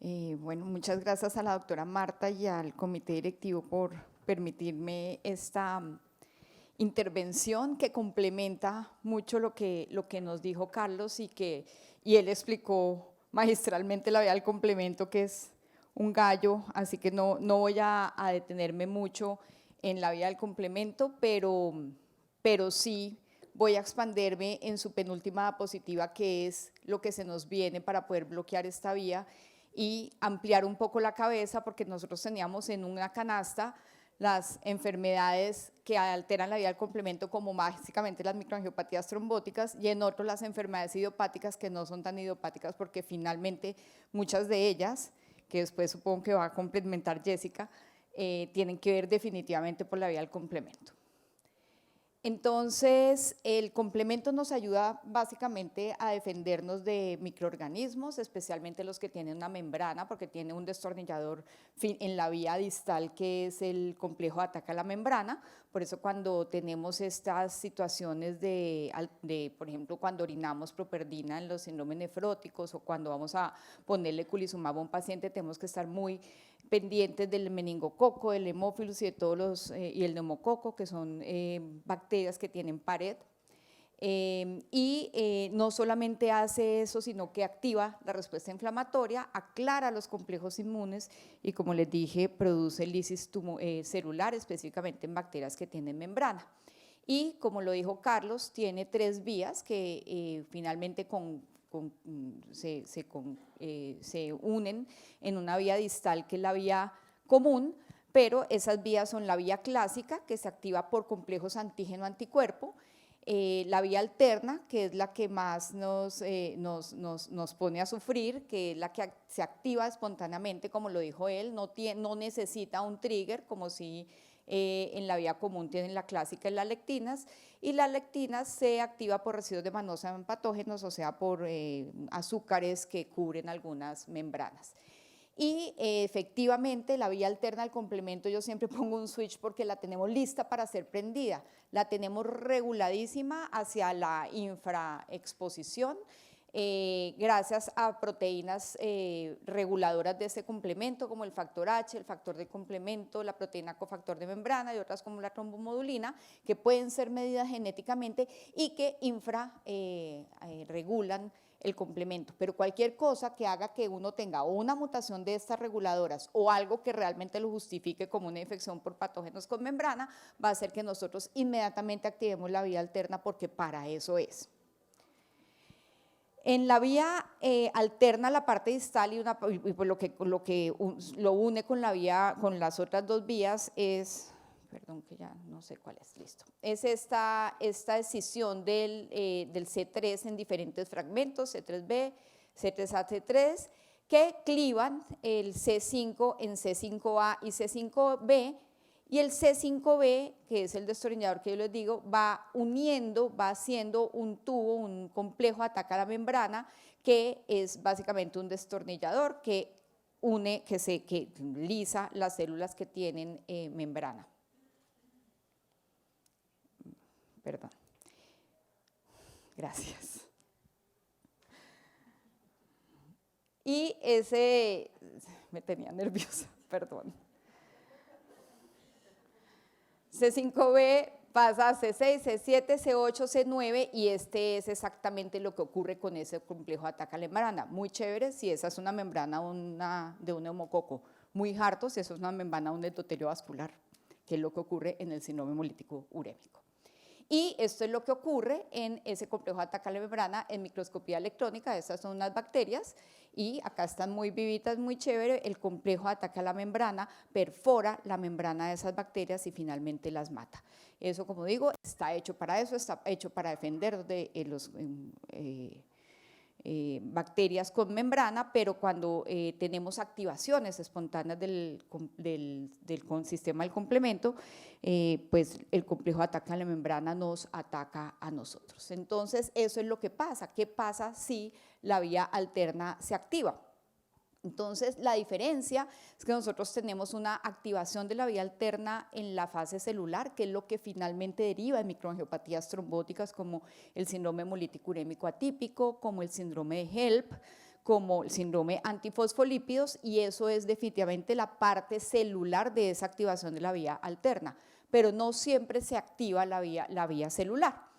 Bueno, muchas gracias a la doctora Marta y al comité directivo por permitirme esta intervención que complementa mucho lo que nos dijo Carlos y él explicó magistralmente la vía del complemento, que es un gallo, así que no voy a detenerme mucho en la vía del complemento, pero sí voy a expanderme en su penúltima diapositiva, que es lo que se nos viene para poder bloquear esta vía y ampliar un poco la cabeza, porque nosotros teníamos en una canasta las enfermedades que alteran la vía del complemento, como básicamente las microangiopatías trombóticas, y en otros las enfermedades idiopáticas, que no son tan idiopáticas, porque finalmente muchas de ellas, que después supongo que va a complementar Jessica, tienen que ver definitivamente por la vía del complemento. Entonces, el complemento nos ayuda básicamente a defendernos de microorganismos, especialmente los que tienen una membrana, porque tiene un destornillador en la vía distal, que es el complejo de ataque a la membrana. Por eso cuando tenemos estas situaciones por ejemplo, cuando orinamos properdina en los síndromes nefróticos, o cuando vamos a ponerle eculizumab a un paciente, tenemos que estar muy pendientes del meningococo, del hemófilus y de todos y el neumococo, que son bacterias que tienen pared. No solamente hace eso, sino que activa la respuesta inflamatoria, aclara los complejos inmunes y, como les dije, produce lisis celular, específicamente en bacterias que tienen membrana. Y, como lo dijo Carlos, tiene 3 vías que finalmente se unen en una vía distal, que es la vía común, pero esas vías son la vía clásica, que se activa por complejos antígeno-anticuerpo, la vía alterna, que es la que más nos pone a sufrir, que es la que se activa espontáneamente, como lo dijo él, no necesita un trigger, como si en la vía común tienen la clásica y las lectinas, y la lectina se activa por residuos de manosa en patógenos, o sea, por azúcares que cubren algunas membranas. Y efectivamente la vía alterna al complemento, yo siempre pongo un switch porque la tenemos lista para ser prendida, la tenemos reguladísima hacia la infraexposición, gracias a proteínas reguladoras de ese complemento, como el factor H, el factor de complemento, la proteína cofactor de membrana y otras como la trombomodulina, que pueden ser medidas genéticamente y que regulan el complemento. Pero cualquier cosa que haga que uno tenga una mutación de estas reguladoras o algo que realmente lo justifique como una infección por patógenos con membrana, va a hacer que nosotros inmediatamente activemos la vía alterna, porque para eso es. En la vía alterna, la parte distal y pues lo que lo une con la vía, con las otras 2 vías es, perdón que ya no sé cuál es, listo, es esta escisión del C3 en diferentes fragmentos, C3b, C3a, C3, que clivan el C5 en C5a y C5b, y el C5b, que es el destornillador que yo les digo, va haciendo un tubo, un complejo de ataque a la membrana, que es básicamente un destornillador que lisa las células que tienen membrana. Perdón. Gracias. Y me tenía nerviosa, perdón. C5b pasa a C6, C7, C8, C9, y este es exactamente lo que ocurre con ese complejo de ataque a la membrana. Muy chévere si esa es una membrana de un neumococo. Muy harto si eso es una membrana de un endotelio vascular, que es lo que ocurre en el síndrome hemolítico urémico. Y esto es lo que ocurre en ese complejo de ataque a la membrana en microscopía electrónica. Estas son unas bacterias y acá están muy vivitas, muy chévere. El complejo de ataque a la membrana perfora la membrana de esas bacterias y finalmente las mata. Eso, como digo, está hecho para eso, está hecho para defender de los bacterias con membrana, pero cuando tenemos activaciones espontáneas del sistema del complemento, pues el complejo de ataque a la membrana nos ataca a nosotros. Entonces, eso es lo que pasa. ¿Qué pasa si la vía alterna se activa? Entonces, la diferencia es que nosotros tenemos una activación de la vía alterna en la fase celular, que es lo que finalmente deriva en microangiopatías trombóticas como el síndrome hemolítico urémico atípico, como el síndrome de HELP, como el síndrome antifosfolípidos, y eso es definitivamente la parte celular de esa activación de la vía alterna, pero no siempre se activa la vía celular.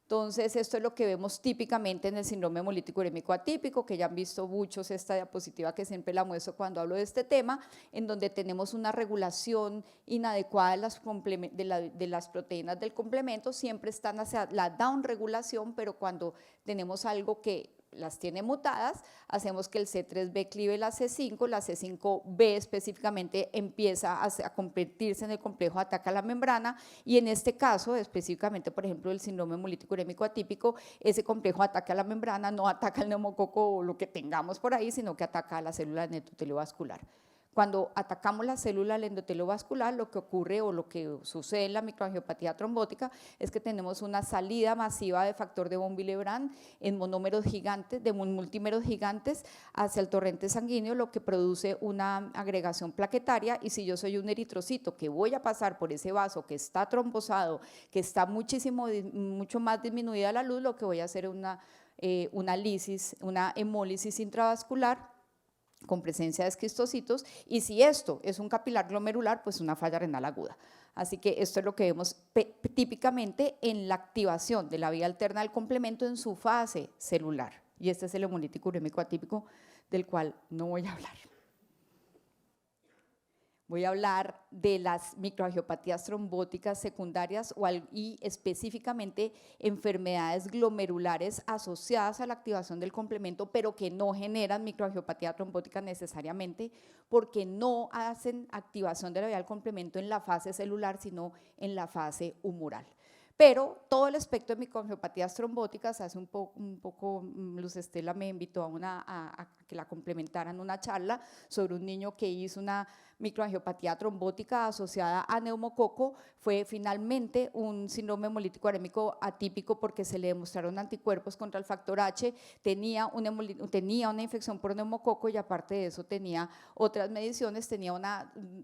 Entonces, esto es lo que vemos típicamente en el síndrome hemolítico urémico atípico, que ya han visto muchos esta diapositiva que siempre la muestro cuando hablo de este tema, en donde tenemos una regulación inadecuada de las proteínas del complemento, siempre están hacia la downregulación, pero cuando tenemos algo que las tiene mutadas, hacemos que el C3b clive la C5B específicamente empieza a convertirse en el complejo de ataque a la membrana, y en este caso, específicamente, por ejemplo, el síndrome hemolítico urémico atípico, ese complejo de ataque a la membrana no ataca al neumococo o lo que tengamos por ahí, sino que ataca a la célula del endotelio vascular. Cuando atacamos la célula del endotelio vascular, lo que ocurre o lo que sucede en la microangiopatía trombótica es que tenemos una salida masiva de factor de von Willebrand en monómeros gigantes, de multímeros gigantes hacia el torrente sanguíneo, lo que produce una agregación plaquetaria, y si yo soy un eritrocito que voy a pasar por ese vaso que está trombosado, que está mucho más disminuida la luz, lo que voy a hacer es una hemólisis intravascular con presencia de esquistocitos, y si esto es un capilar glomerular, pues una falla renal aguda. Así que esto es lo que vemos típicamente en la activación de la vía alterna del complemento en su fase celular, y este es el hemolítico urémico atípico, del cual no voy a hablar. Voy a hablar de las microangiopatías trombóticas secundarias y específicamente enfermedades glomerulares asociadas a la activación del complemento, pero que no generan microangiopatía trombótica necesariamente, porque no hacen activación de la vía del complemento en la fase celular, sino en la fase humoral. Pero todo el espectro de microangiopatías trombóticas, hace un poco Luz Estela me invitó a que la complementaran una charla sobre un niño que hizo una microangiopatía trombótica asociada a neumococo. Fue finalmente un síndrome hemolítico urémico atípico porque se le demostraron anticuerpos contra el factor H, tenía una infección por neumococo, y aparte de eso tenía otras mediciones,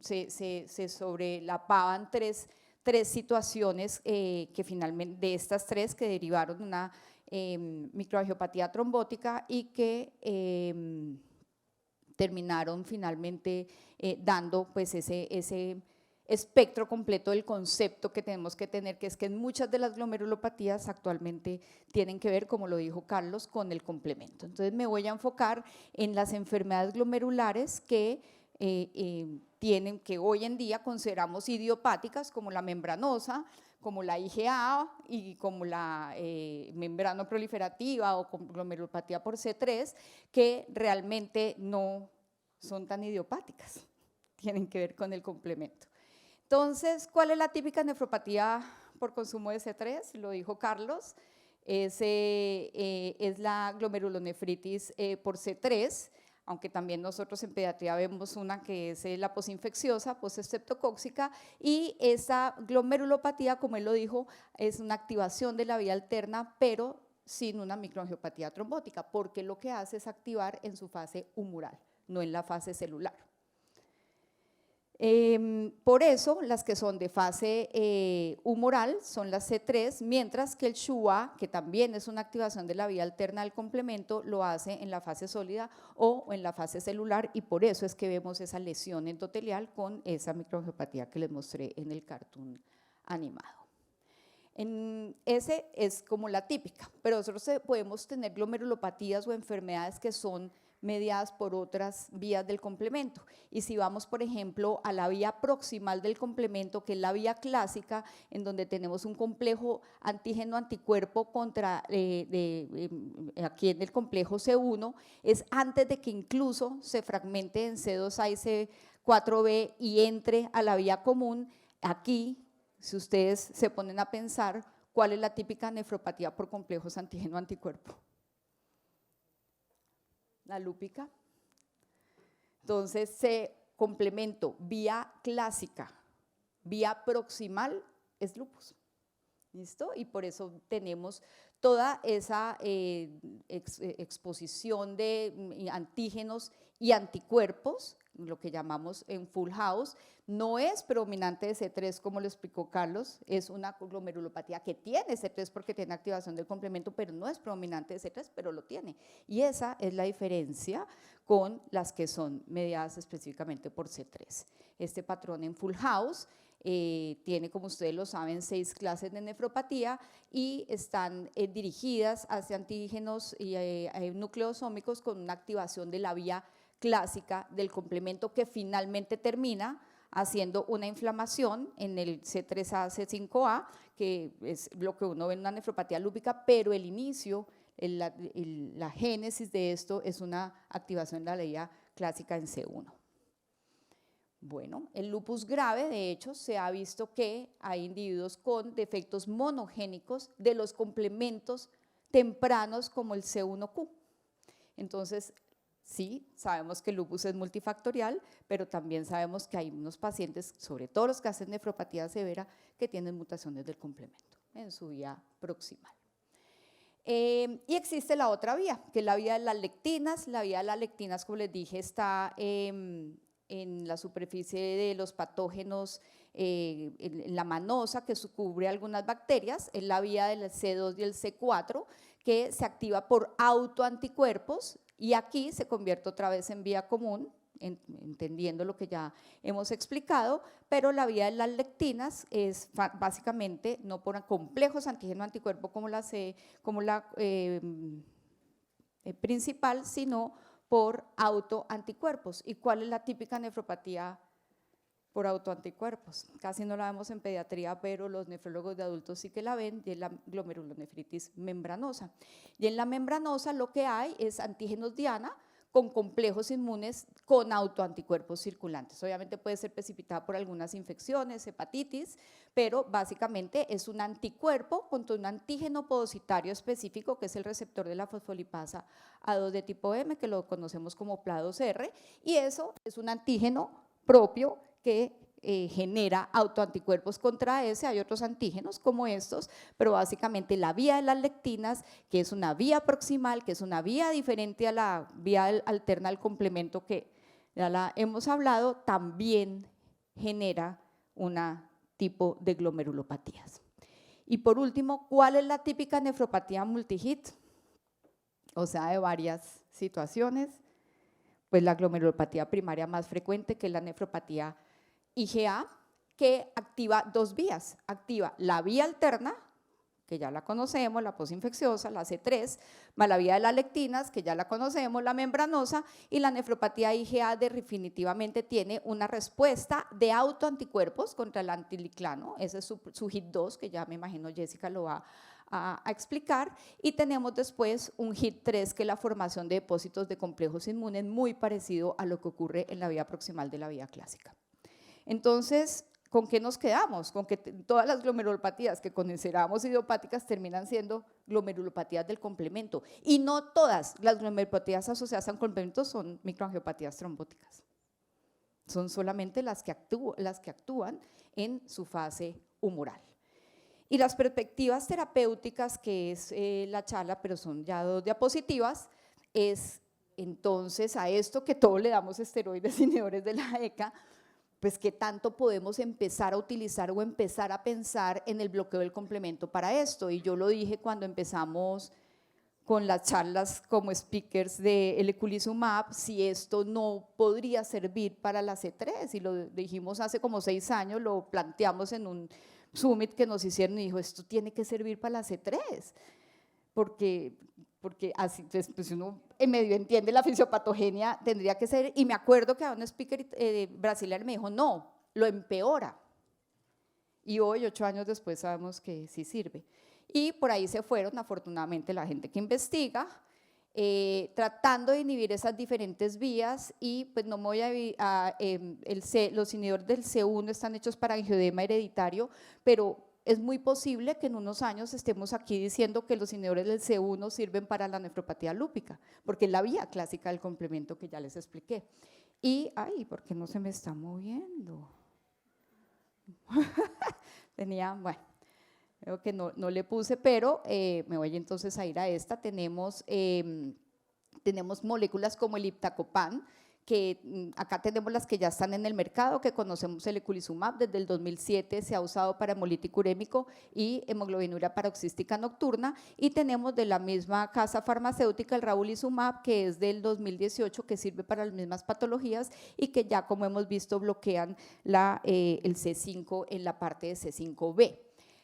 se sobrelapaban tres situaciones que finalmente, de estas tres, que derivaron de una microangiopatía trombótica y que terminaron finalmente dando pues ese espectro completo del concepto que tenemos que tener, que es que en muchas de las glomerulopatías actualmente tienen que ver, como lo dijo Carlos, con el complemento. Entonces me voy a enfocar en las enfermedades glomerulares que que hoy en día consideramos idiopáticas, como la membranosa, como la IgA y como la membrano proliferativa o glomerulopatía por C3, que realmente no son tan idiopáticas, tienen que ver con el complemento. Entonces, ¿cuál es la típica nefropatía por consumo de C3? Lo dijo Carlos, es la glomerulonefritis por C3, aunque también nosotros en pediatría vemos una que es la posinfecciosa, postestreptocóxica, y esa glomerulopatía, como él lo dijo, es una activación de la vía alterna, pero sin una microangiopatía trombótica, porque lo que hace es activar en su fase humoral, no en la fase celular. Por eso, las que son de fase humoral son las C3, mientras que el SHUA, que también es una activación de la vía alterna del complemento, lo hace en la fase sólida o en la fase celular, y por eso es que vemos esa lesión endotelial con esa microangiopatía que les mostré en el cartoon animado. Ese es como la típica, pero nosotros podemos tener glomerulopatías o enfermedades que son mediadas por otras vías del complemento, y si vamos por ejemplo a la vía proximal del complemento, que es la vía clásica, en donde tenemos un complejo antígeno-anticuerpo contra aquí en el complejo C1, es antes de que incluso se fragmente en C2A y C4B y entre a la vía común. Aquí, si ustedes se ponen a pensar, ¿cuál es la típica nefropatía por complejos antígeno-anticuerpo? La lúpica. Entonces, complemento vía clásica, vía proximal es lupus. ¿Listo? Y por eso tenemos toda esa exposición de antígenos y anticuerpos lo que llamamos en full house, no es predominante de C3 como lo explicó Carlos, es una glomerulopatía que tiene C3 porque tiene activación del complemento, pero no es predominante de C3, pero lo tiene. Y esa es la diferencia con las que son mediadas específicamente por C3. Este patrón en full house tiene, como ustedes lo saben, 6 clases de nefropatía y están dirigidas hacia antígenos y nucleosómicos con una activación de la vía clásica del complemento que finalmente termina haciendo una inflamación en el C3A, C5A, que es lo que uno ve en una nefropatía lúpica, pero el inicio, la génesis de esto es una activación de la vía clásica en C1. Bueno, el lupus grave, de hecho, se ha visto que hay individuos con defectos monogénicos de los complementos tempranos como el C1Q. Entonces, sí, sabemos que el lupus es multifactorial, pero también sabemos que hay unos pacientes, sobre todo los que hacen nefropatía severa, que tienen mutaciones del complemento en su vía proximal. Y existe la otra vía, que es la vía de las lectinas. La vía de las lectinas, como les dije, está en la superficie de los patógenos, en la manosa que cubre algunas bacterias, es la vía del C2 y el C4 que se activa por autoanticuerpos y aquí se convierte otra vez en vía común, entendiendo lo que ya hemos explicado, pero la vía de las lectinas es básicamente no por complejos antígeno-anticuerpo como la principal, sino por autoanticuerpos. ¿Y cuál es la típica nefropatía por autoanticuerpos? Casi no la vemos en pediatría, pero los nefrólogos de adultos sí que la ven, y es la glomerulonefritis membranosa. Y en la membranosa lo que hay es antígenos diana con complejos inmunes con autoanticuerpos circulantes. Obviamente puede ser precipitada por algunas infecciones, hepatitis, pero básicamente es un anticuerpo contra un antígeno podocitario específico que es el receptor de la fosfolipasa A2 de tipo M, que lo conocemos como PLA2R, y eso es un antígeno propio que genera autoanticuerpos contra ese. Hay otros antígenos como estos, pero básicamente la vía de las lectinas, que es una vía proximal, que es una vía diferente a la vía alterna al complemento que ya la hemos hablado, también genera un tipo de glomerulopatías. Y por último, ¿cuál es la típica nefropatía multihit? O sea, de varias situaciones. Pues la glomerulopatía primaria más frecuente, que es la nefropatía IgA, que activa dos vías. Activa la vía alterna, que ya la conocemos, la posinfecciosa, la C3, más la vía de las lectinas, que ya la conocemos, la membranosa, y la nefropatía IgA definitivamente tiene una respuesta de autoanticuerpos contra el antiliclano, ese es su hit 2, que ya me imagino Jessica lo va a explicar, y tenemos después un hit 3, que es la formación de depósitos de complejos inmunes, muy parecido a lo que ocurre en la vía proximal de la vía clásica. Entonces, ¿con qué nos quedamos? Con que todas las glomerulopatías que consideramos idiopáticas terminan siendo glomerulopatías del complemento. Y no todas las glomerulopatías asociadas a un complemento son microangiopatías trombóticas. Son solamente las que actúan en su fase humoral. Y las perspectivas terapéuticas, que es la charla, pero son ya 2 diapositivas, es entonces a esto que todos le damos esteroides inhibidores de la ECA, pues qué tanto podemos empezar a utilizar o empezar a pensar en el bloqueo del complemento para esto. Y yo lo dije cuando empezamos con las charlas como speakers de eculizumab, si esto no podría servir para la C3, y lo dijimos hace como 6 años, lo planteamos en un summit que nos hicieron y dijo, esto tiene que servir para la C3, porque así, pues uno medio entiende la fisiopatogenia, tendría que ser, y me acuerdo que a un speaker brasileño me dijo, no, lo empeora. Y hoy, 8 años después, sabemos que sí sirve. Y por ahí se fueron, afortunadamente, la gente que investiga, tratando de inhibir esas diferentes vías, y pues no me voy los inhibidores del C1 están hechos para angioedema hereditario, pero es muy posible que en unos años estemos aquí diciendo que los inhibidores del C1 sirven para la nefropatía lúpica, porque es la vía clásica del complemento que ya les expliqué. Y, ay, ¿por qué no se me está moviendo? Bueno, creo que no le puse, pero me voy entonces a ir a esta. Tenemos moléculas como el iptacopan, acá tenemos las que ya están en el mercado, que conocemos el eculizumab, desde el 2007 se ha usado para hemolítico urémico y hemoglobinuria paroxística nocturna, y tenemos de la misma casa farmacéutica el ravulizumab, que es del 2018, que sirve para las mismas patologías y que ya, como hemos visto, bloquean el C5 en la parte de C5b.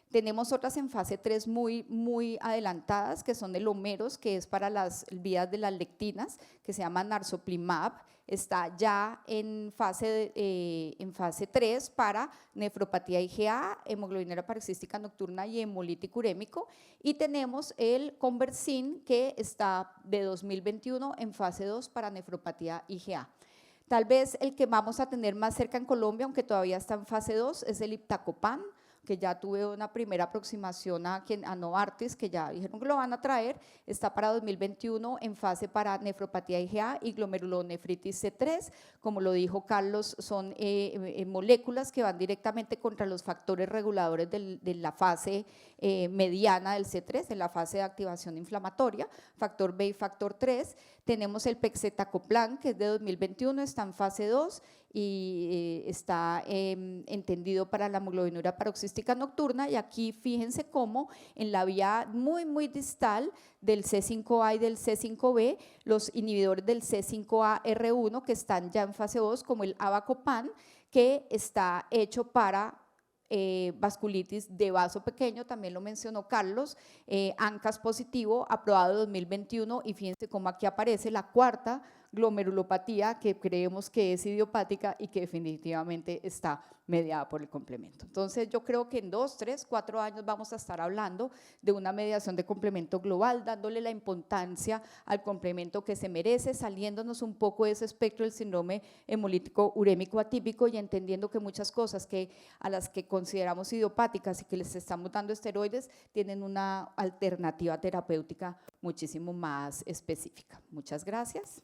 Tenemos otras en fase 3 muy adelantadas, que son el Homeros, que es para las vías de las lectinas, que se llama narsoplimab, está ya en fase 3 para nefropatía IgA, hemoglobinura paroxística nocturna y hemolítico urémico. Y tenemos el Conversin, que está de 2021 en fase 2 para nefropatía IgA. Tal vez el que vamos a tener más cerca en Colombia, aunque todavía está en fase 2, es el iptacopan, que ya tuve una primera aproximación a Novartis, que ya dijeron que lo van a traer, está para 2021 en fase para nefropatía IgA y glomerulonefritis C3. Como lo dijo Carlos, son moléculas que van directamente contra los factores reguladores de la fase mediana del C3, en la fase de activación inflamatoria, factor B y factor 3. Tenemos el pegcetacoplan, que es de 2021, está en fase 2 y está entendido para la hemoglobinuria paroxística nocturna. Y aquí fíjense cómo en la vía muy distal del C5A y del C5B, los inhibidores del C5AR1 que están ya en fase 2, como el avacopan, que está hecho para vasculitis de vaso pequeño, también lo mencionó Carlos, ANCAS positivo, aprobado en 2021, y fíjense cómo aquí aparece la cuarta glomerulopatía, que creemos que es idiopática y que definitivamente está mediada por el complemento. Entonces yo creo que en 2, 3, 4 años vamos a estar hablando de una mediación de complemento global, dándole la importancia al complemento que se merece, saliéndonos un poco de ese espectro del síndrome hemolítico urémico atípico y entendiendo que muchas cosas a las que consideramos idiopáticas y que les estamos dando esteroides tienen una alternativa terapéutica muchísimo más específica. Muchas gracias.